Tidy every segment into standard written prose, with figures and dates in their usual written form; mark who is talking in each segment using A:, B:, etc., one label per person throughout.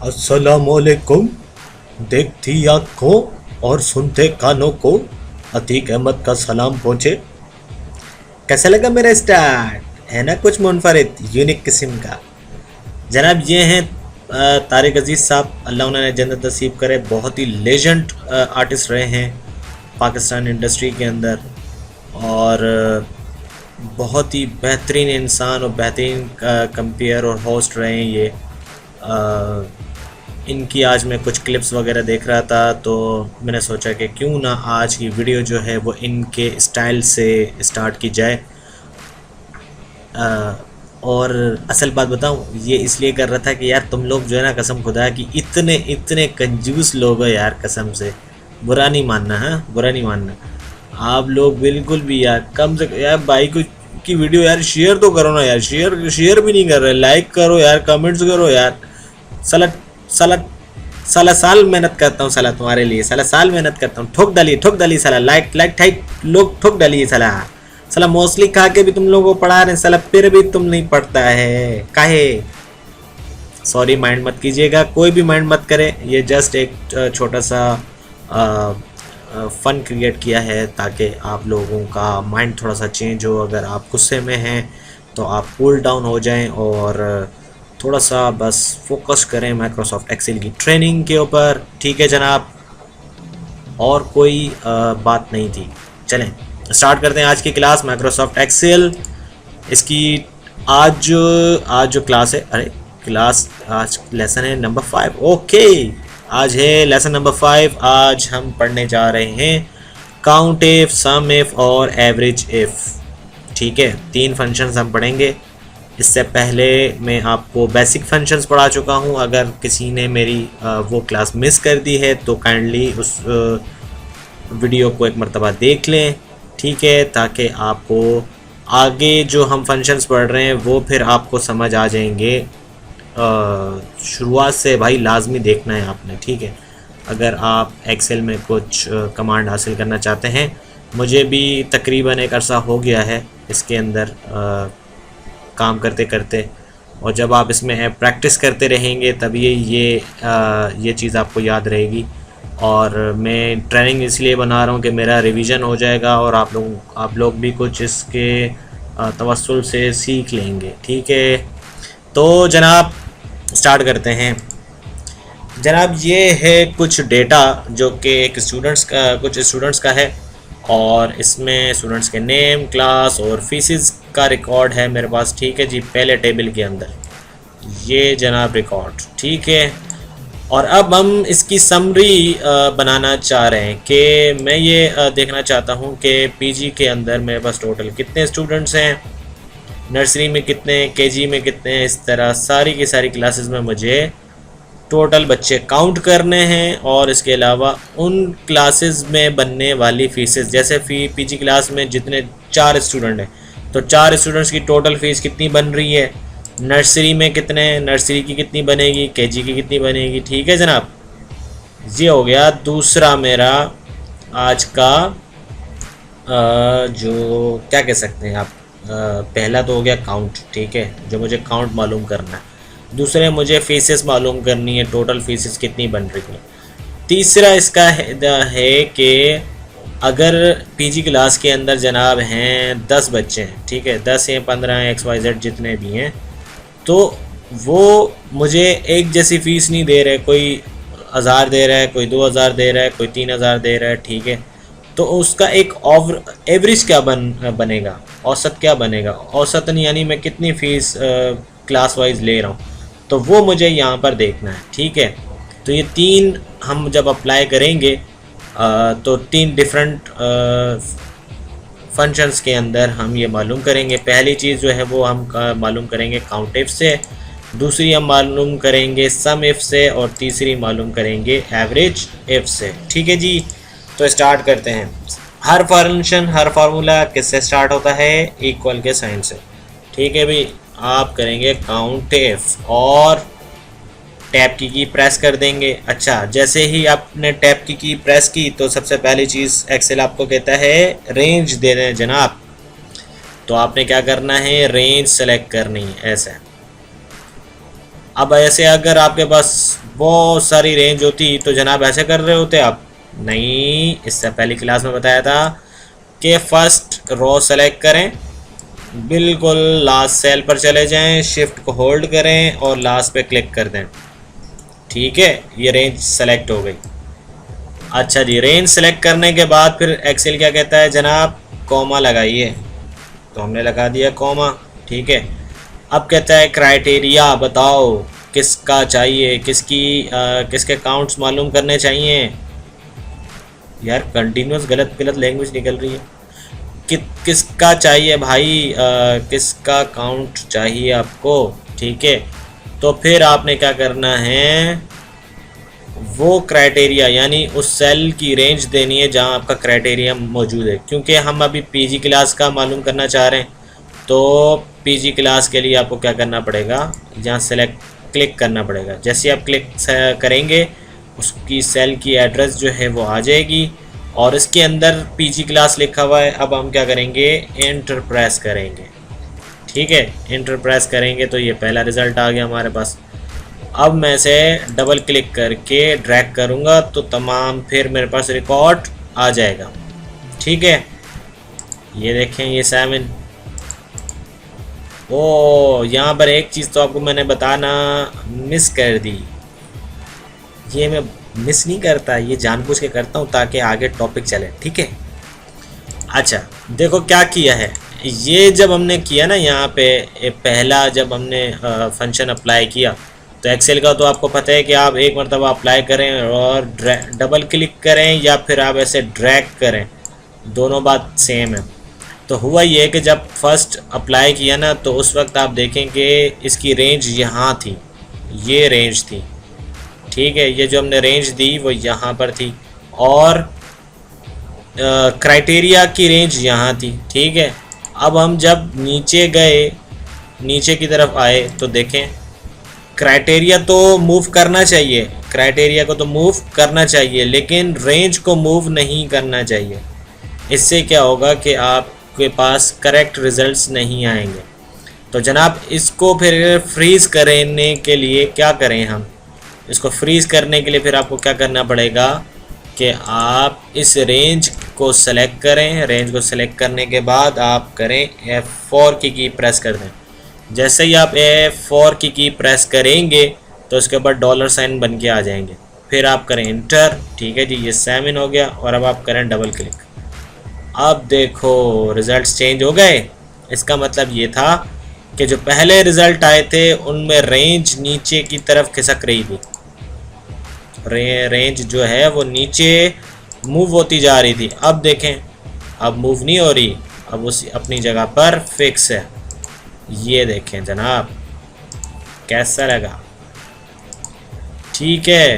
A: अस्सलामुअलैकुम। देखती आँखों और सुनते कानों को अतीक अहमद का सलाम पहुँचे। कैसा लगा मेरा स्टार्ट? है ना कुछ मुनफरिद यूनिक किस्म का। जनाब ये हैं तारिक अजीज़ साहब, अल्लाह उन्हें जन्नत नसीब करे। बहुत ही लेजेंड आर्टिस्ट रहे हैं पाकिस्तान इंडस्ट्री के अंदर, और बहुत ही बेहतरीन इंसान और बेहतरीन कंपेयर और होस्ट रहे हैं ये। इनकी आज मैं कुछ क्लिप्स वगैरह देख रहा था, तो मैंने सोचा कि क्यों ना आज की वीडियो जो है वो इनके स्टाइल से स्टार्ट की जाए। और असल बात बताऊं, ये इसलिए कर रहा था कि यार तुम लोग जो है ना, कसम खुदा की इतने इतने कंजूस लोग हो यार, कसम से। बुरा नहीं मानना, हाँ बुरा नहीं मानना। आप लोग बिल्कुल भी यार, कम से यार भाई को की वीडियो यार शेयर तो करो ना यार। शेयर भी नहीं कर रहे। लाइक करो यार, कमेंट्स करो यार। साला साला साला साल मेहनत करता हूँ साला तुम्हारे लिए, साला साल मेहनत करता हूँ। ठोक डालिए साला, लाइक टाइप लोग ठोक डालिए साला। साला मोस्टली खा के भी तुम लोगों को पढ़ा रहे हैं साला, फिर भी तुम नहीं पढ़ता है काहे? सॉरी, माइंड मत कीजिएगा, कोई भी माइंड मत करे। ये जस्ट एक छोटा सा फ़न क्रिएट किया है ताकि आप लोगों का माइंड थोड़ा सा चेंज हो। अगर आप गुस्से में हैं तो आप कूल डाउन हो जाएं और थोड़ा सा बस फोकस करें माइक्रोसॉफ्ट एक्सेल की ट्रेनिंग के ऊपर। ठीक है जनाब, और कोई बात नहीं थी। चलें स्टार्ट करते हैं आज की क्लास माइक्रोसॉफ्ट एक्सेल। इसकी आज जो क्लास है, अरे क्लास आज लेसन है नंबर 5। ओके, आज है लेसन नंबर 5। आज हम पढ़ने जा रहे हैं काउंट इफ, सम इफ और एवरेज इफ। ठीक है, 3 फंक्शंस हम पढ़ेंगे। इससे पहले मैं आपको बेसिक फंक्शंस पढ़ा चुका हूं। अगर किसी ने मेरी वो क्लास मिस कर दी है तो काइंडली उस वीडियो को एक मर्तबा देख लें, ठीक है, ताकि आपको आगे जो हम फंक्शंस पढ़ रहे हैं वो फिर आपको समझ आ जाएंगे। शुरुआत से भाई लाजमी देखना है आपने, ठीक है, अगर आप एक्सेल में कुछ कमांड हासिल करना चाहते हैं। मुझे भी तकरीबन एक अरसा हो गया है इसके अंदर काम करते करते, और जब आप इसमें प्रैक्टिस करते रहेंगे तब ये चीज़ आपको याद रहेगी। और मैं ट्रेनिंग इसलिए बना रहा हूँ कि मेरा रिवीजन हो जाएगा और आप लोग भी कुछ इसके तवस्सुल से सीख लेंगे। ठीक है, तो जनाब स्टार्ट करते हैं। जनाब ये है कुछ डेटा जो कि कुछ स्टूडेंट्स का है, और इसमें स्टूडेंट्स के नेम, क्लास और फीसिस का रिकॉर्ड है मेरे पास। ठीक है जी, पहले टेबल के अंदर ये जनाब रिकॉर्ड। ठीक है, और अब हम इसकी समरी बनाना चाह रहे हैं कि मैं ये देखना चाहता हूँ कि पीजी के अंदर मेरे पास टोटल कितने स्टूडेंट्स हैं, नर्सरी में कितने, केजी में कितने। इस तरह सारी की सारी क्लासेस में मुझे टोटल बच्चे काउंट करने हैं, और इसके अलावा उन क्लासेस में बनने वाली फीसेस, जैसे पीजी क्लास में जितने 4 स्टूडेंट हैं तो 4 स्टूडेंट्स की टोटल फ़ीस कितनी बन रही है, नर्सरी में कितने, नर्सरी की कितनी बनेगी, केजी की कितनी बनेगी। ठीक है जनाब, ये हो गया दूसरा मेरा आज का जो क्या कह सकते हैं आप, पहला तो हो गया काउंट, ठीक है, जो मुझे काउंट मालूम करना है। दूसरे मुझे फीसेस मालूम करनी है, टोटल फीसेस कितनी बन रही है। तीसरा इसका है कि अगर पीजी क्लास के अंदर जनाब हैं 10 बच्चे हैं, ठीक है, 10 या 15 XYZ जितने भी हैं, तो वो मुझे एक जैसी फ़ीस नहीं दे रहे। कोई 1000 दे रहा है, कोई 2000 दे रहा है, कोई 3000 दे रहा है। ठीक है, तो उसका एक एवरेज क्या बनेगा, औसत क्या बनेगा, औसतन यानी मैं कितनी फ़ीस क्लास वाइज ले रहा हूँ, तो वो मुझे यहाँ पर देखना है। ठीक है, तो ये 3 हम जब अप्लाई करेंगे तो 3 डिफरेंट फंक्शंस के अंदर हम ये मालूम करेंगे। पहली चीज़ जो है वो हम मालूम करेंगे काउंट इफ से, दूसरी हम मालूम करेंगे सम इफ से, और तीसरी मालूम करेंगे एवरेज इफ से। ठीक है जी, तो स्टार्ट करते हैं। हर फंक्शन, हर फार्मूला किससे स्टार्ट होता है? इक्वल के साइन से। ठीक है भाई, आप करेंगे काउंट इफ और टैब की प्रेस कर देंगे। अच्छा, जैसे ही आपने टैब की प्रेस की तो सबसे पहली चीज़ एक्सेल आपको कहता है रेंज दे दें जनाब। तो आपने क्या करना है, रेंज सेलेक्ट करनी है। ऐसा अब ऐसे अगर आपके पास बहुत सारी रेंज होती तो जनाब ऐसे कर रहे होते आप? नहीं, इससे पहली क्लास में बताया था कि फर्स्ट रो सेलेक्ट करें, बिल्कुल लास्ट सेल पर चले जाएं, शिफ्ट को होल्ड करें और लास्ट पे क्लिक कर दें। ठीक है, ये रेंज सेलेक्ट हो गई। अच्छा जी, रेंज सेलेक्ट करने के बाद फिर एक्सेल क्या कहता है जनाब? कॉमा लगाइए। तो हमने लगा दिया कॉमा। ठीक है, अब कहता है क्राइटेरिया बताओ किसका चाहिए, किसके काउंट्स मालूम करने चाहिए। यार कंटिन्यूस गलत गलत लैंग्वेज निकल रही है। किसका चाहिए भाई? किसका काउंट चाहिए आपको? ठीक है, तो फिर आपने क्या करना है, वो क्राइटेरिया यानी उस सेल की रेंज देनी है जहां आपका क्राइटेरिया मौजूद है। क्योंकि हम अभी पीजी क्लास का मालूम करना चाह रहे हैं, तो पीजी क्लास के लिए आपको क्या करना पड़ेगा, यहाँ सेलेक्ट क्लिक करना पड़ेगा। जैसे आप क्लिक करेंगे उसकी सेल की एड्रेस जो है वो आ जाएगी और इसके अंदर पीजी क्लास लिखा हुआ है। अब हम क्या करेंगे, एंटर प्रेस करेंगे। ठीक है, एंटर प्रेस करेंगे तो ये पहला रिज़ल्ट आ गया हमारे पास। अब मैं इसे डबल क्लिक करके ड्रैग करूँगा तो तमाम फिर मेरे पास रिकॉर्ड आ जाएगा। ठीक है, ये देखें ये 7। ओ, यहाँ पर एक चीज़ तो आपको मैंने बताना मिस कर दी। ये मैं मिस नहीं करता, ये जानबूझ के करता हूँ ताकि आगे टॉपिक चले। ठीक है, अच्छा देखो क्या किया है। ये जब हमने किया ना यहाँ पे पहला जब हमने फंक्शन अप्लाई किया, तो एक्सेल का तो आपको पता है कि आप एक मरतबा अप्लाई करें और डबल क्लिक करें या फिर आप ऐसे ड्रैग करें, दोनों बात सेम है। तो हुआ ये कि जब फर्स्ट अप्लाई किया ना तो उस वक्त आप देखें कि इसकी रेंज यहाँ थी, ये रेंज थी। ठीक है, ये जो हमने रेंज दी वो यहाँ पर थी और क्राइटेरिया की रेंज यहाँ थी। ठीक है, अब हम जब नीचे गए, नीचे की तरफ आए तो देखें क्राइटेरिया तो मूव करना चाहिए, क्राइटेरिया को तो मूव करना चाहिए लेकिन रेंज को मूव नहीं करना चाहिए। इससे क्या होगा कि आपके पास करेक्ट रिजल्ट्स नहीं आएंगे। तो जनाब इसको फिर फ्रीज़ करने के लिए क्या करें हम, इसको फ्रीज़ करने के लिए फिर आपको क्या करना पड़ेगा कि आप इस रेंज को सेलेक्ट करें। रेंज को सेलेक्ट करने के बाद आप करें F4 की प्रेस कर दें। जैसे ही आप F4 की प्रेस करेंगे तो उसके ऊपर डॉलर साइन बन के आ जाएंगे। फिर आप करें इंटर। ठीक है जी, ये 7 हो गया और अब आप करें डबल क्लिक। अब देखो रिज़ल्ट्स चेंज हो गए। इसका मतलब ये था कि जो पहले रिज़ल्ट आए थे उनमें रेंज नीचे की तरफ खिसक रही थी, रेंज जो है वो नीचे मूव होती जा रही थी। अब देखें अब मूव नहीं हो रही, अब उसी अपनी जगह पर फिक्स है। ये देखें जनाब कैसा लगा। ठीक है,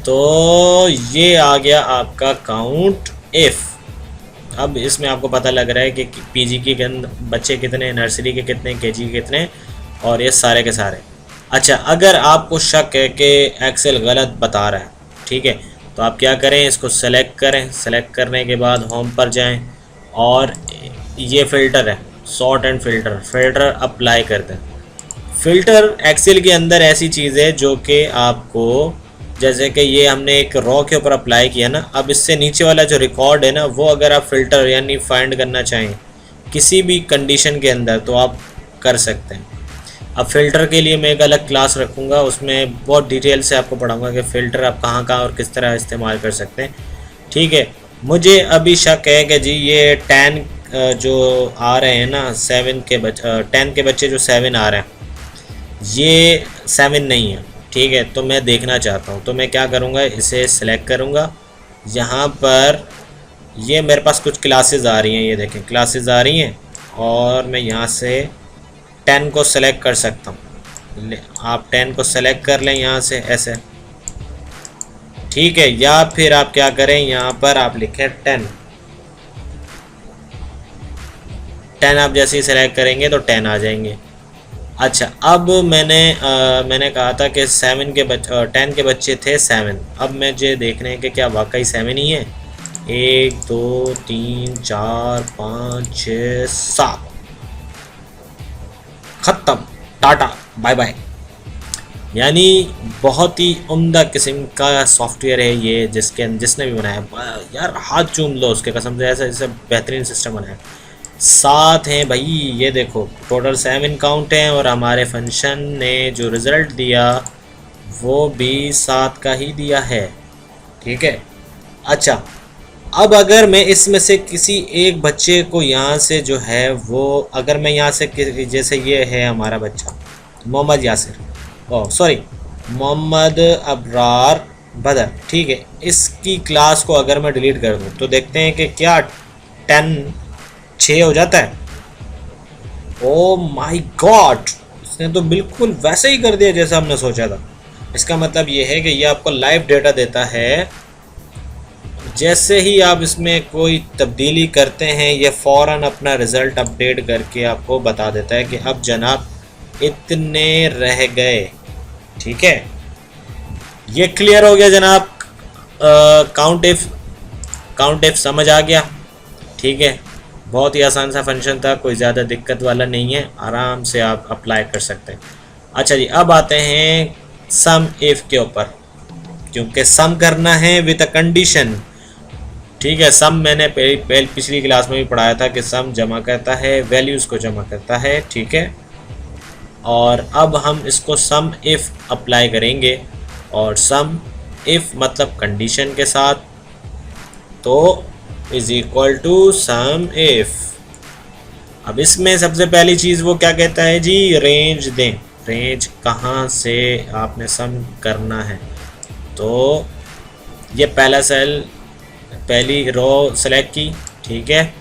A: तो ये आ गया आपका काउंट इफ। अब इसमें आपको पता लग रहा है कि पीजी के बच्चे कितने, नर्सरी के कितने, केजी के कितने और ये सारे के सारे। अच्छा, अगर आपको शक है कि एक्सेल गलत बता रहा है, ठीक है, तो आप क्या करें, इसको सेलेक्ट करें। सेलेक्ट करने के बाद होम पर जाएं और ये फ़िल्टर है, sort and filter, filter apply कर दें। फ़िल्टर एक्सेल के अंदर ऐसी चीज़ है जो कि आपको, जैसे कि ये हमने एक रॉ के ऊपर अप्लाई किया ना, अब इससे नीचे वाला जो रिकॉर्ड है ना, वो अगर आप फ़िल्टर यानी फाइंड करना चाहें किसी भी कंडीशन के अंदर तो आप कर सकते हैं। अब फ़िल्टर के लिए मैं एक अलग क्लास रखूँगा, उसमें बहुत डिटेल से आपको पढ़ाऊँगा कि फ़िल्टर आप कहाँ कहाँ और किस तरह इस्तेमाल कर सकते हैं। ठीक है, मुझे अभी शक है कि जी ये 10 जो आ रहे हैं ना, 10 के बच्चे जो 7 आ रहे हैं, ये 7 नहीं है। ठीक है, तो मैं देखना चाहता हूँ, तो मैं क्या करूँगा, इसे सिलेक्ट करूँगा। यहाँ पर ये मेरे पास कुछ क्लासेस आ रही हैं, ये देखें क्लासेस आ रही हैं और मैं यहाँ से 10 को सेलेक्ट कर सकता हूँ। आप 10 को सेलेक्ट कर लें यहाँ से ऐसे, ठीक है, या फिर आप क्या करें, यहाँ पर आप लिखें 10 आप जैसे ही सेलेक्ट करेंगे तो 10 आ जाएंगे। अच्छा, अब मैंने कहा था कि 10 के बच्चे थे 7। अब मुझे देखने हैं कि क्या वाकई 7 ही है। 1 2 3 4 5 6 7 ख़त्म, टाटा। Bye bye. यानी बहुत ही उम्दा किस्म का सॉफ्टवेयर है ये, जिसने भी बनाया यार हाथ चूम लो उसके कसम से, ऐसा ऐसा बेहतरीन सिस्टम बनाया। 7 हैं भाई, ये देखो टोटल 7 काउंट हैं, और हमारे फंक्शन ने जो रिज़ल्ट दिया वो भी 7 का ही दिया है, ठीक है। अच्छा, अब अगर मैं इसमें से किसी एक बच्चे को यहाँ से जो है वो, अगर मैं यहाँ से जैसे ये है हमारा बच्चा मोहम्मद यासिर, ओह सॉरी मोहम्मद अबरार बदर, ठीक है, इसकी क्लास को अगर मैं डिलीट कर दूँ तो देखते हैं कि क्या 6 हो जाता है। ओ माय गॉड, इसने तो बिल्कुल वैसे ही कर दिया जैसा हमने सोचा था। इसका मतलब ये है कि ये आपको लाइव डेटा देता है, जैसे ही आप इसमें कोई तब्दीली करते हैं ये फ़ौरन अपना रिज़ल्ट अपडेट करके आपको बता देता है कि अब जनाब इतने रह गए, ठीक है। ये क्लियर हो गया जनाब, काउंट इफ समझ आ गया, ठीक है। बहुत ही आसान सा फंक्शन था, कोई ज़्यादा दिक्कत वाला नहीं है, आराम से आप अप्लाई कर सकते हैं। अच्छा जी, अब आते हैं सम इफ़ के ऊपर, क्योंकि सम करना है विद अ कंडीशन, ठीक है। सम मैंने पिछली क्लास में भी पढ़ाया था कि सम जमा करता है वैल्यूज़ को जमा करता है, ठीक है। और अब हम इसको सम इफ़ अप्लाई करेंगे, और सम इफ़ मतलब कंडीशन के साथ, तो is equal to sum if. अब इसमें सबसे पहली चीज़ वो क्या कहता है जी, रेंज दें। रेंज कहाँ से आपने सम करना है, तो ये पहला सेल, पहली रो सेलेक्ट की, ठीक है,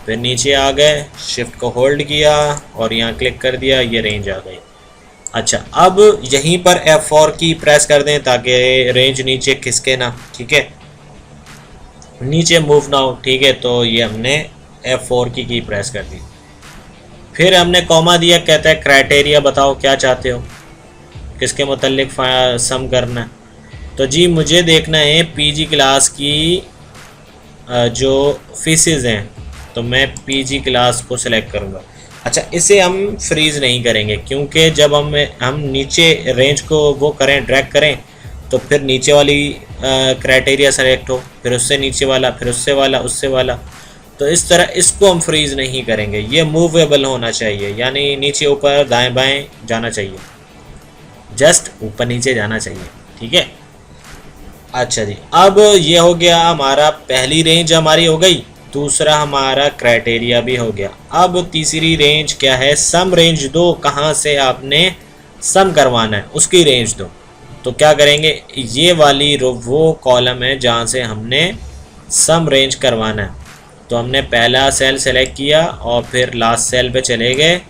A: फिर नीचे आ गए, शिफ्ट को होल्ड किया और यहाँ क्लिक कर दिया, ये रेंज आ गई। अच्छा, अब यहीं पर F4 की प्रेस कर दें ताकि रेंज नीचे खिसके ना, ठीक है, नीचे मूव ना हो, ठीक है। तो ये हमने F4 की प्रेस कर दी, फिर हमने कॉमा दिया, कहता है क्राइटेरिया बताओ क्या चाहते हो, किसके मुतल्लिक सम करना है। तो जी मुझे देखना है पीजी क्लास की जो फीसेस हैं, तो मैं पीजी क्लास को सिलेक्ट करूँगा। अच्छा, इसे हम फ्रीज़ नहीं करेंगे, क्योंकि जब हम नीचे रेंज को वो करें, ड्रैग करें, तो फिर नीचे वाली क्राइटेरिया सेलेक्ट हो, फिर उससे नीचे वाला, फिर उससे वाला, उससे वाला, तो इस तरह इसको हम फ्रीज़ नहीं करेंगे। ये मूवेबल होना चाहिए, यानी नीचे ऊपर दाएं बाएं जाना चाहिए, जस्ट ऊपर नीचे जाना चाहिए, ठीक है। अच्छा जी, अब ये हो गया हमारा, पहली रेंज हमारी हो गई, दूसरा हमारा क्राइटेरिया भी हो गया। अब तीसरी रेंज क्या है, सम रेंज दो, कहाँ से आपने सम करवाना है उसकी रेंज दो। तो क्या करेंगे, ये वाली रो वो कॉलम है जहाँ से हमने सम रेंज करवाना है, तो हमने पहला सेल सेलेक्ट किया और फिर लास्ट सेल पे चले गए,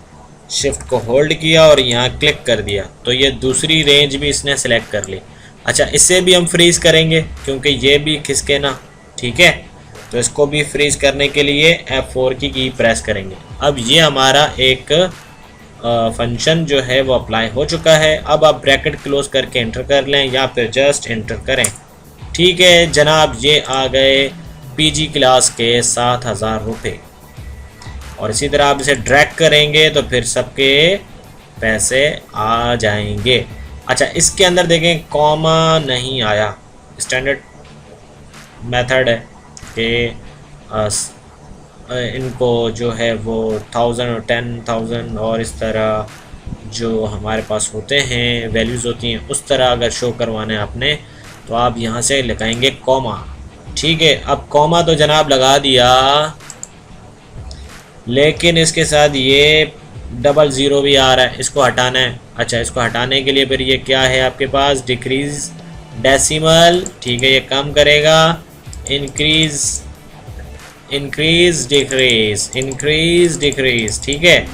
A: शिफ्ट को होल्ड किया और यहाँ क्लिक कर दिया, तो ये दूसरी रेंज भी इसने सेलेक्ट कर ली। अच्छा, इससे भी हम फ्रीज़ करेंगे क्योंकि ये भी खिसके ना, ठीक है। तो इसको भी फ्रीज़ करने के लिए F4 की प्रेस करेंगे। अब ये हमारा एक फंक्शन जो है वो अप्लाई हो चुका है। अब आप ब्रैकेट क्लोज करके एंटर कर लें या फिर जस्ट एंटर करें, ठीक है जनाब। ये आ गए पीजी क्लास के 7,000 रुपये, और इसी तरह आप इसे ड्रैग करेंगे तो फिर सबके पैसे आ जाएंगे। अच्छा, इसके अंदर देखें कॉमा नहीं आया, स्टैंडर्ड मेथड है कि इनको जो है वो 1000 और 10,000 और इस तरह जो हमारे पास होते हैं वैल्यूज़ होती हैं, उस तरह अगर शो करवाना है आपने तो आप यहाँ से लगाएंगे कॉमा, ठीक है। अब कॉमा तो जनाब लगा दिया, लेकिन इसके साथ ये डबल ज़ीरो भी आ रहा है, इसको हटाना है। अच्छा, इसको हटाने के लिए फिर ये क्या है आपके पास, डिक्रीज़ डेसिमल, ठीक है, ये कम करेगा, इंक्रीज़ डिक्रीज़, इंक्रीज़ डिक्रीज़, ठीक है।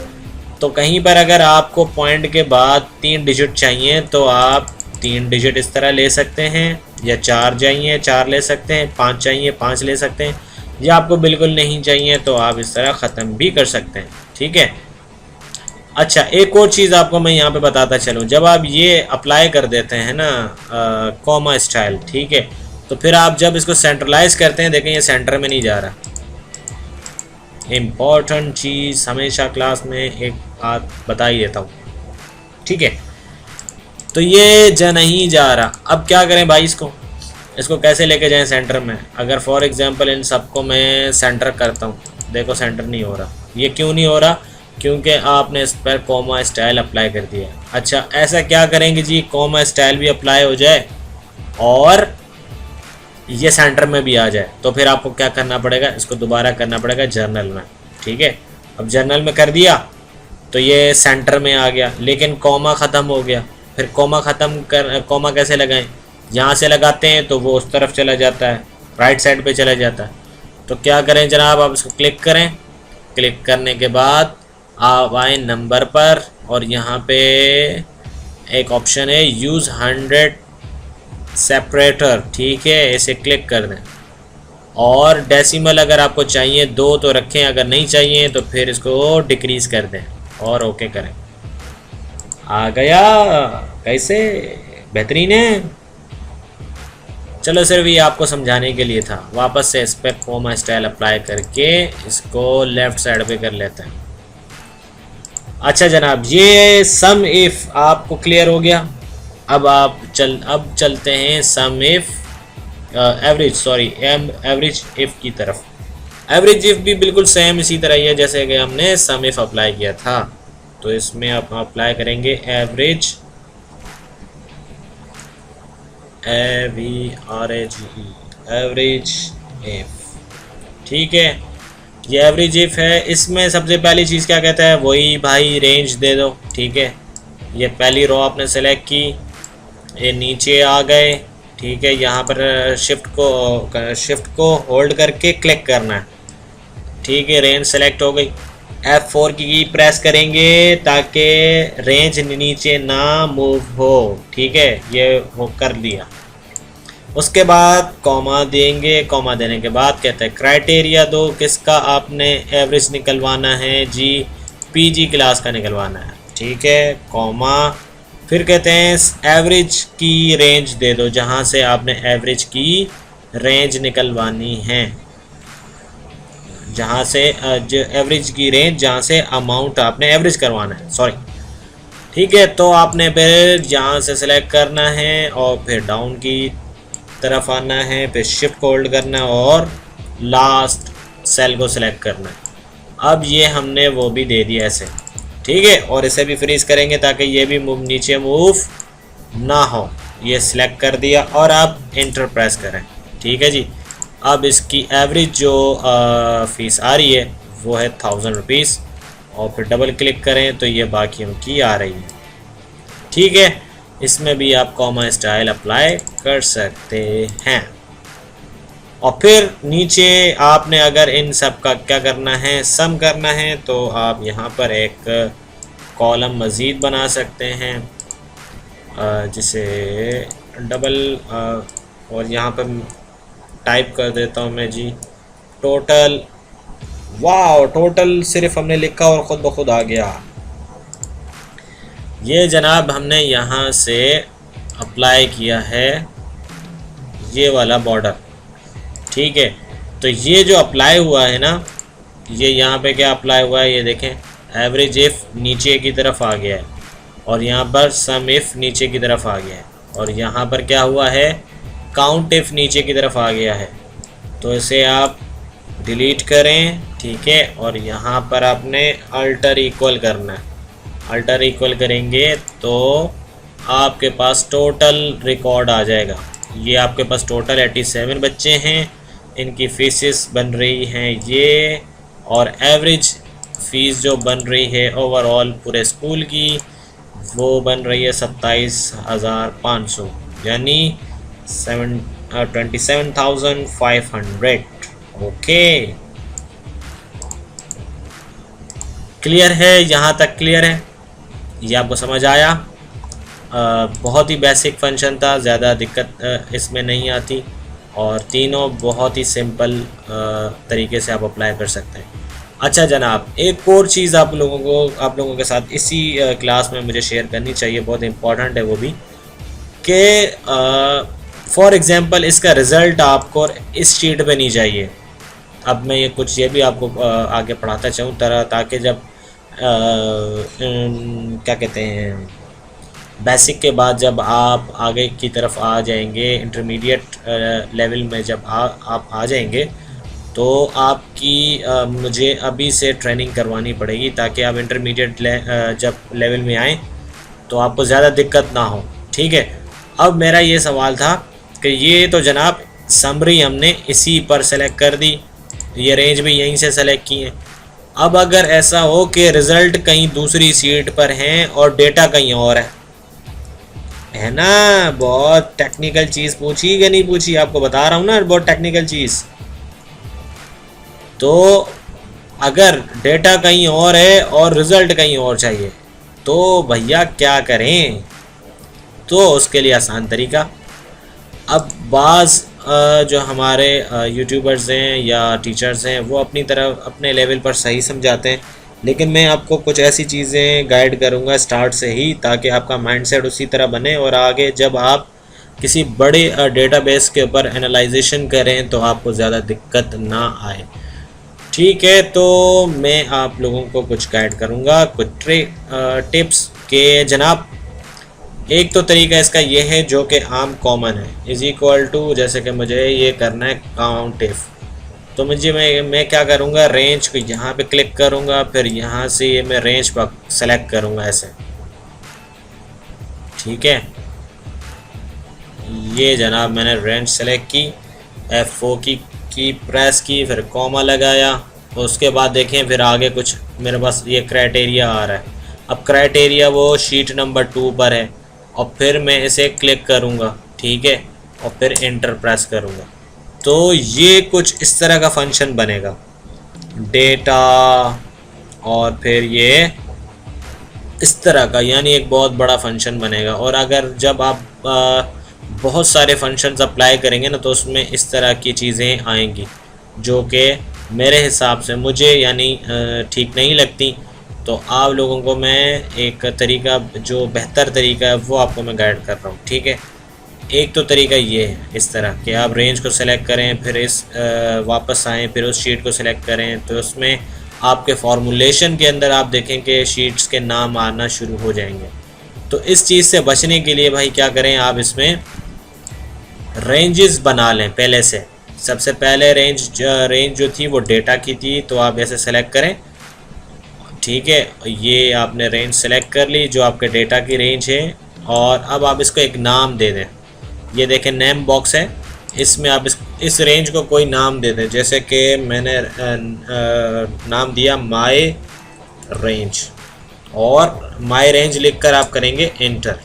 A: तो कहीं पर अगर आपको पॉइंट के बाद 3 डिजिट चाहिए तो आप 3 डिजिट इस तरह ले सकते हैं, या 4 चाहिए 4 ले सकते हैं, 5 चाहिए 5 ले सकते हैं, या आपको बिल्कुल नहीं चाहिए तो आप इस तरह ख़त्म भी कर सकते हैं, ठीक है। अच्छा, एक और चीज़ आपको मैं यहाँ पे बताता चलूँ, जब आप ये अप्लाई कर देते हैं ना कॉमा स्टाइल, ठीक है, तो फिर आप जब इसको सेंट्रलाइज करते हैं, देखें ये सेंटर में नहीं जा रहा। इम्पॉर्टेंट चीज़ हमेशा क्लास में एक बात बता ही देता हूँ, ठीक है, तो ये जा नहीं जा रहा। अब क्या करें भाई, इसको कैसे लेके जाएं सेंटर में। अगर फॉर एग्जांपल इन सबको मैं सेंटर करता हूँ, देखो सेंटर नहीं हो रहा। ये क्यों नहीं हो रहा? क्योंकि आपने इस पर कॉमा स्टाइल अप्लाई कर दिया। अच्छा, ऐसा क्या करेंगे जी, कॉमा स्टाइल भी अप्लाई हो जाए और ये सेंटर में भी आ जाए, तो फिर आपको क्या करना पड़ेगा, इसको दोबारा करना पड़ेगा जर्नल में। ठीक है, अब जर्नल में कर दिया तो ये सेंटर में आ गया, लेकिन कॉमा ख़त्म हो गया। फिर कॉमा कैसे लगाएं? यहाँ से लगाते हैं तो वो उस तरफ चला जाता है, राइट साइड पे चला जाता है। तो क्या करें जनाब, आप इसको क्लिक करें। क्लिक करने के बाद आप आए नंबर पर, और यहाँ पे एक ऑप्शन है यूज़ 100 सेपरेटर। ठीक है, इसे क्लिक कर दें, और डेसिमल अगर आपको चाहिए 2 तो रखें, अगर नहीं चाहिए तो फिर इसको डिक्रीज़ कर दें और ओके करें। आ गया, कैसे, बेहतरीन है। चलो सिर्फ ये आपको समझाने के लिए था। वापस से इस पर कॉमा स्टाइल अप्लाई करके इसको लेफ़्ट साइड पे कर लेते हैं। अच्छा जनाब, ये सम इफ़ आपको क्लियर हो गया। अब चलते हैं सम इफ़ एवरेज इफ़ की तरफ। एवरेज इफ़ भी बिल्कुल सेम इसी तरह ही है जैसे कि हमने सम इफ़ अप्लाई किया था। तो इसमें आप अप्लाई करेंगे एवरेज, एवरेज इफ़। ठीक है, ये एवरेज इफ़ है। इसमें सबसे पहली चीज़ क्या कहता है, वही भाई रेंज दे दो। ठीक है, ये पहली रो आपने सेलेक्ट की, ये नीचे आ गए। ठीक है, यहाँ पर शिफ्ट को होल्ड करके क्लिक करना है। ठीक है, रेंज सेलेक्ट हो गई। F4 की प्रेस करेंगे ताकि रेंज नीचे ना मूव हो। ठीक है, ये वो कर दिया। उसके बाद कॉमा देंगे। कॉमा देने के बाद कहते हैं क्राइटेरिया दो, किसका आपने एवरेज निकलवाना है जी, PG क्लास का निकलवाना है। ठीक है, कॉमा, फिर कहते हैं एवरेज की रेंज दे दो, जहाँ से आपने एवरेज की रेंज निकलवानी है, जहाँ से एवरेज की रेंज, जहाँ से अमाउंट आपने एवरेज करवाना है, सॉरी। ठीक है, तो आपने फिर यहाँ से सिलेक्ट करना है और फिर डाउन की तरफ आना है, फिर शिफ्ट को होल्ड करना है और लास्ट सेल को सिलेक्ट करना है। अब ये हमने वो भी दे दिया ऐसे। ठीक है, और इसे भी फ्रीज करेंगे ताकि ये भी नीचे मूव ना हो। ये सिलेक्ट कर दिया और अब इंटर प्रेस करें। ठीक है जी, अब इसकी एवरेज जो फ़ीस आ रही है वो है 1000 रुपीज़, और फिर डबल क्लिक करें तो ये बाकियों की आ रही है। ठीक है, इसमें भी आप कॉमा स्टाइल अप्लाई कर सकते हैं। और फिर नीचे आपने अगर इन सब का क्या करना है, सम करना है, तो आप यहाँ पर एक कॉलम मज़ीद बना सकते हैं, जिसे डबल, और यहाँ पर टाइप कर देता हूँ मैं जी टोटल। वाह, टोटल सिर्फ हमने लिखा और ख़ुद ब खुद आ गया। ये जनाब हमने यहाँ से अप्लाई किया है ये वाला बॉर्डर। ठीक है, तो ये जो अप्लाई हुआ है ना, ये यहाँ पे क्या अप्लाई हुआ है, ये देखें, एवरेज इफ़ नीचे की तरफ आ गया है, और यहाँ पर सम इफ़ नीचे की तरफ आ गया है, और यहाँ पर क्या हुआ है, काउंट इफ़ नीचे की तरफ आ गया है। तो इसे आप डिलीट करें। ठीक है, और यहाँ पर आपने अल्टर इक्वल करना है। अल्टर इक्वल करेंगे तो आपके पास टोटल रिकॉर्ड आ जाएगा। ये आपके पास टोटल 87 बच्चे हैं, इनकी फीसेस बन रही हैं ये, और एवरेज फ़ीस जो बन रही है ओवरऑल पूरे स्कूल की वो बन रही है 27,500, यानी 27,500। ओके, क्लियर है? यहाँ तक क्लियर है? ये आपको समझ आया? बहुत ही बेसिक फंक्शन था, ज़्यादा दिक्कत इसमें नहीं आती, और तीनों बहुत ही सिंपल तरीके से आप अप्लाई कर सकते हैं। अच्छा जनाब, एक और चीज़ आप लोगों के साथ इसी क्लास में मुझे शेयर करनी चाहिए, बहुत इम्पॉर्टेंट है वो भी, कि फॉर एग्ज़ाम्पल इसका रिज़ल्ट आपको इस शीट पे नहीं चाहिए। अब मैं ये भी आपको आगे पढ़ाता चाहूँ ताकि जब क्या कहते हैं, बेसिक के बाद जब आप आगे की तरफ आ जाएंगे, इंटरमीडिएट लेवल में जब आप आ जाएंगे, तो आपकी मुझे अभी से ट्रेनिंग करवानी पड़ेगी ताकि आप इंटरमीडिएट जब लेवल में आएँ तो आपको ज़्यादा दिक्कत ना हो। ठीक है, अब मेरा ये सवाल था कि ये तो जनाब समरी हमने इसी पर सेलेक्ट कर दी, ये रेंज भी यहीं से सेलेक्ट की है। अब अगर ऐसा हो कि रिज़ल्ट कहीं दूसरी सीट पर हैं और डेटा कहीं और है ना, बहुत टेक्निकल चीज़ पूछी कि नहीं पूछी, आपको बता रहा हूँ ना, बहुत टेक्निकल चीज़। तो अगर डेटा कहीं और है और रिज़ल्ट कहीं और चाहिए तो भैया क्या करें? तो उसके लिए आसान तरीका, अब बाज़ जो हमारे यूट्यूबर्स हैं या टीचर्स हैं वो अपनी तरफ अपने लेवल पर सही समझाते हैं, लेकिन मैं आपको कुछ ऐसी चीज़ें गाइड करूंगा स्टार्ट से ही ताकि आपका माइंडसेट उसी तरह बने और आगे जब आप किसी बड़े डेटाबेस के ऊपर एनालाइजेशन करें तो आपको ज़्यादा दिक्कत ना आए। ठीक है, तो मैं आप लोगों को कुछ गाइड करूंगा, कुछ टिप्स के जनाब। एक तो तरीका इसका ये है जो कि आम कॉमन है, इज़ इक्वल टू, जैसे कि मुझे ये करना है काउंट इफ़, तो मैं क्या करूँगा, रेंज को यहाँ पे क्लिक करूँगा, फिर यहाँ से ये मैं रेंज पर सेलेक्ट करूँगा ऐसे। ठीक है, ये जनाब मैंने रेंज सेलेक्ट की, F4 की प्रेस की, फिर कॉमा लगाया, तो उसके बाद देखें फिर आगे कुछ मेरे पास ये क्राइटेरिया आ रहा है। अब क्राइटेरिया वो शीट नंबर 2 पर है और फिर मैं इसे क्लिक करूँगा। ठीक है, और फिर इंटर प्रेस करूँगा, तो ये कुछ इस तरह का फंक्शन बनेगा, डेटा और फिर ये इस तरह का, यानी एक बहुत बड़ा फंक्शन बनेगा। और अगर जब आप बहुत सारे फंक्शंस अप्लाई करेंगे ना तो उसमें इस तरह की चीज़ें आएंगी जो कि मेरे हिसाब से मुझे यानी ठीक नहीं लगती। तो आप लोगों को मैं एक तरीका, जो बेहतर तरीका है वो आपको मैं गाइड कर रहा हूँ। ठीक है, एक तो तरीका ये है इस तरह कि आप रेंज को सेलेक्ट करें, फिर इस वापस आएँ, फिर उस शीट को सेलेक्ट करें, तो उसमें आपके फॉर्मूलेशन के अंदर आप देखें कि शीट्स के नाम आना शुरू हो जाएंगे। तो इस चीज़ से बचने के लिए भाई क्या करें, आप इसमें रेंजेस बना लें पहले से। सबसे पहले रेंज जो थी वो डेटा की थी, तो आप ऐसे सेलेक्ट करें। ठीक है, ये आपने रेंज सेलेक्ट कर ली जो आपके डेटा की रेंज है, और अब आप इसको एक नाम दे दें। ये देखें नेम बॉक्स है, इसमें आप इस रेंज को कोई नाम दे दें, जैसे कि मैंने नाम दिया माय रेंज, और माय रेंज लिखकर आप करेंगे इंटर।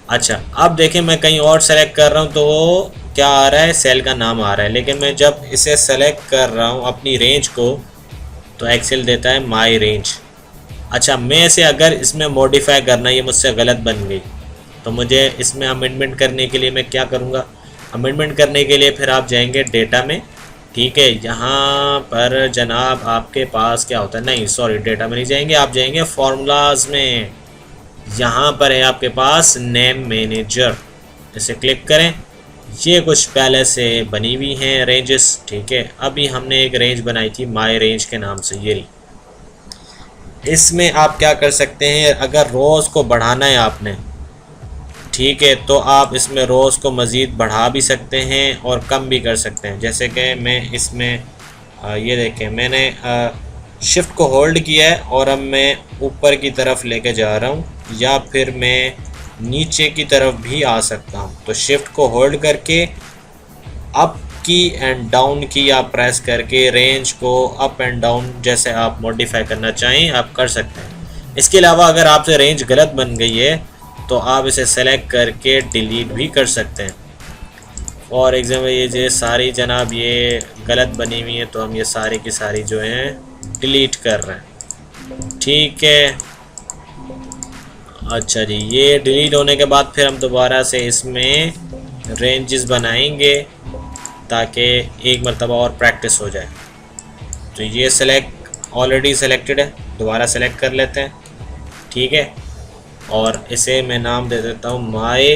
A: अच्छा, अब देखें मैं कहीं और सेलेक्ट कर रहा हूँ तो वो क्या आ रहा है, सेल का नाम आ रहा है, लेकिन मैं जब इसे सेलेक्ट कर रहा हूँ अपनी रेंज को तो एक्सेल देता है माय रेंज। अच्छा, मैं इसे अगर इसमें मॉडिफाई करना, ये मुझसे गलत बन गई, तो मुझे इसमें अमेंडमेंट करने के लिए मैं क्या करूँगा, अमेंडमेंट करने के लिए फिर आप जाएंगे डेटा में। ठीक है, यहाँ पर जनाब आपके पास क्या होता है, नहीं सॉरी डेटा में नहीं जाएंगे, आप जाएंगे फार्मूलाज में, यहाँ पर है आपके पास नेम मैनेजर, इसे क्लिक करें। ये कुछ पहले से बनी हुई हैं रेंजेस। ठीक है, अभी हमने एक रेंज बनाई थी माय रेंज के नाम से, ये रही। इसमें आप क्या कर सकते हैं, अगर रोज़ को बढ़ाना है आपने, ठीक है, तो आप इसमें रोज़ को मज़ीद बढ़ा भी सकते हैं और कम भी कर सकते हैं। जैसे कि मैं इसमें ये देखें, मैंने शिफ्ट को होल्ड किया है और अब मैं ऊपर की तरफ लेके जा रहा हूँ, या फिर मैं नीचे की तरफ भी आ सकता हूँ। तो शिफ्ट को होल्ड करके अप की एंड डाउन की आप प्रेस करके रेंज को अप एंड डाउन जैसे आप मॉडिफाई करना चाहें आप कर सकते हैं। इसके अलावा अगर आपसे रेंज गलत बन गई है तो आप इसे सेलेक्ट करके डिलीट भी कर सकते हैं। फॉर एग्जाम्पल ये जो सारी जनाब ये गलत बनी हुई है, तो हम ये सारी की सारी जो हैं डिलीट कर रहे हैं। ठीक है, अच्छा जी, ये डिलीट होने के बाद फिर हम दोबारा से इसमें रेंजेस बनाएंगे ताकि एक मरतबा और प्रैक्टिस हो जाए। तो ये सेलेक्ट ऑलरेडी सेलेक्टेड है, दोबारा सेलेक्ट कर लेते हैं। ठीक है, और इसे मैं नाम दे देता हूँ माय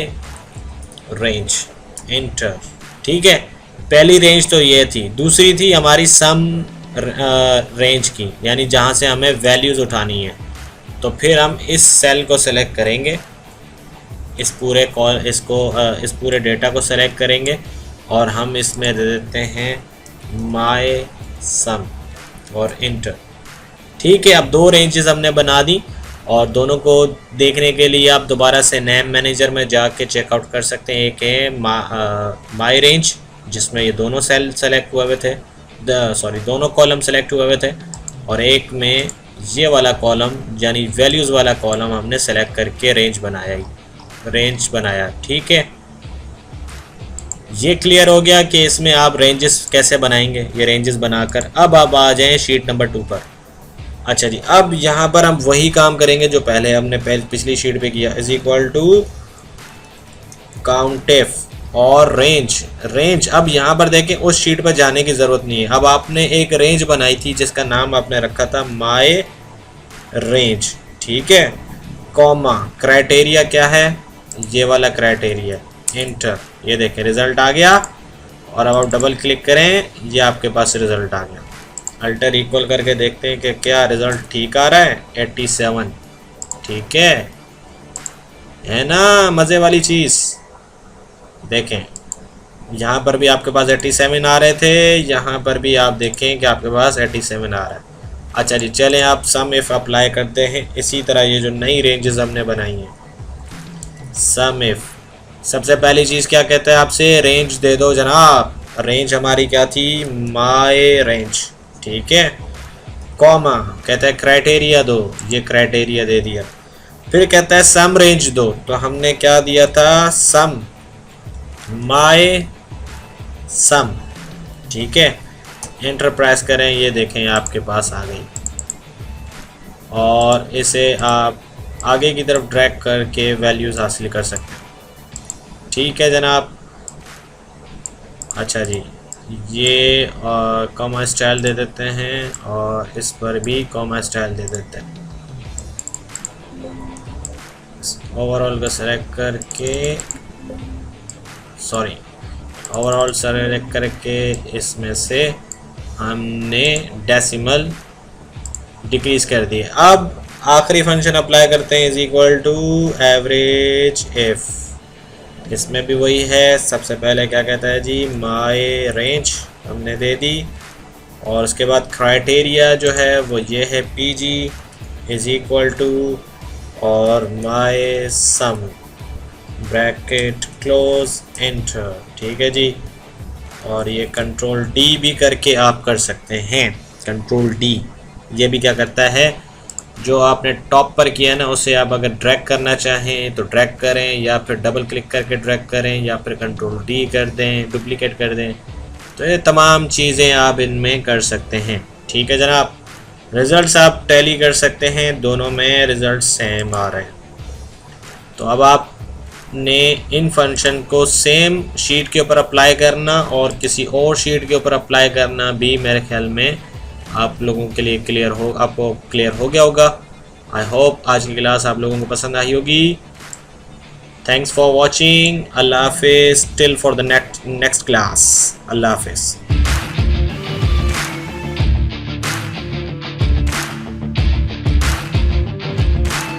A: रेंज, इंटर। ठीक है, पहली रेंज तो ये थी, दूसरी थी हमारी सम रेंज की, यानी जहाँ से हमें वैल्यूज़ उठानी है। तो फिर हम इस सेल को सेलेक्ट करेंगे इस पूरे कॉल इस पूरे डेटा को सेलेक्ट करेंगे और हम इसमें दे देते हैं माय सम और इंटर। ठीक है, अब 2 रेंजेस हमने बना दी और दोनों को देखने के लिए आप दोबारा से नेम मैनेजर में जाके चेकआउट कर सकते हैं। एक है माय रेंज जिसमें ये दोनों सेल सेलेक्ट हुए हुए थे, दोनों कॉलम सेलेक्ट हुए हुए थे, और एक में ये वाला कॉलम यानी वैल्यूज़ वाला कॉलम हमने सेलेक्ट करके रेंज बनाया। ठीक है, ये क्लियर हो गया कि इसमें आप रेंजेस कैसे बनाएंगे। ये रेंजेस बनाकर अब आप आ जाएं शीट नंबर 2 पर। अच्छा जी, अब यहाँ पर हम वही काम करेंगे जो पहले हमने पिछली शीट पे किया, इज इक्वल टू काउंटेफ और रेंज। अब यहाँ पर देखें उस शीट पर जाने की ज़रूरत नहीं है। अब आपने एक रेंज बनाई थी जिसका नाम आपने रखा था माय रेंज। ठीक है, कॉमा क्राइटेरिया क्या है, ये वाला क्राइटेरिया, इंटर। ये देखें रिज़ल्ट आ गया और अब आप डबल क्लिक करें, ये आपके पास रिज़ल्ट आ गया। अल्टर इक्वल करके देखते हैं कि क्या रिज़ल्ट ठीक आ रहा है। 87। ठीक है ना, मज़े वाली चीज़। देखें यहाँ पर भी आपके पास 87 आ रहे थे, यहाँ पर भी आप देखें कि आपके पास 87 आ रहा है। अच्छा जी, चलें आप सम इफ़ अप्लाई करते हैं। इसी तरह ये जो नई रेंजेस हमने बनाई हैं, सम इफ़ सबसे पहली चीज़ क्या कहता है आपसे, रेंज दे दो जनाब। रेंज हमारी क्या थी, माय रेंज। ठीक है, कॉमा कहता है क्राइटेरिया दो, ये क्राइटेरिया दे दिया। फिर कहता है सम रेंज दो, तो हमने क्या दिया था, सम माय सम। ठीक है, एंटर प्रेस करें, ये देखें आपके पास आ गई और इसे आप आगे की तरफ ड्रैग करके वैल्यूज़ हासिल कर सकते हैं। ठीक है जनाब। अच्छा जी, ये कॉमा स्टाइल दे देते हैं और इस पर भी कॉमा स्टाइल दे देते हैं। ओवरऑल का सेलेक्ट करके ओवरऑल सेलेक्ट करके इसमें से हमने डेसिमल डिक्रीज कर दिए। अब आखिरी फंक्शन अप्लाई करते हैं, is equal to average if. इसमें भी वही है, सबसे पहले क्या कहता है जी, माय रेंज हमने दे दी और उसके बाद क्राइटेरिया जो है वो ये है पीजी इज इक्वल टू और my some bracket close enter. ठीक है जी, और ये कंट्रोल डी भी करके आप कर सकते हैं। कंट्रोल डी ये भी क्या करता है, जो आपने टॉप पर किया ना उसे आप अगर ड्रैग करना चाहें तो ड्रैग करें, या फिर डबल क्लिक करके ड्रैग करें, या फिर कंट्रोल डी कर दें, डुप्लीकेट कर दें। तो ये तमाम चीज़ें आप इनमें कर सकते हैं। ठीक है जनाब, रिज़ल्ट्स आप टैली कर सकते हैं, दोनों में रिज़ल्ट सेम आ रहे हैं। तो अब आपने इन फंक्शन को सेम शीट के ऊपर अप्लाई करना और किसी और शीट के ऊपर अप्लाई करना भी मेरे ख्याल में आप लोगों के लिए आपको क्लियर हो गया होगा। आई होप आज की क्लास आप लोगों को पसंद आई होगी। Thanks for watching. अल्लाह हाफिज़ till for the next class. अल्लाह हाफिज़।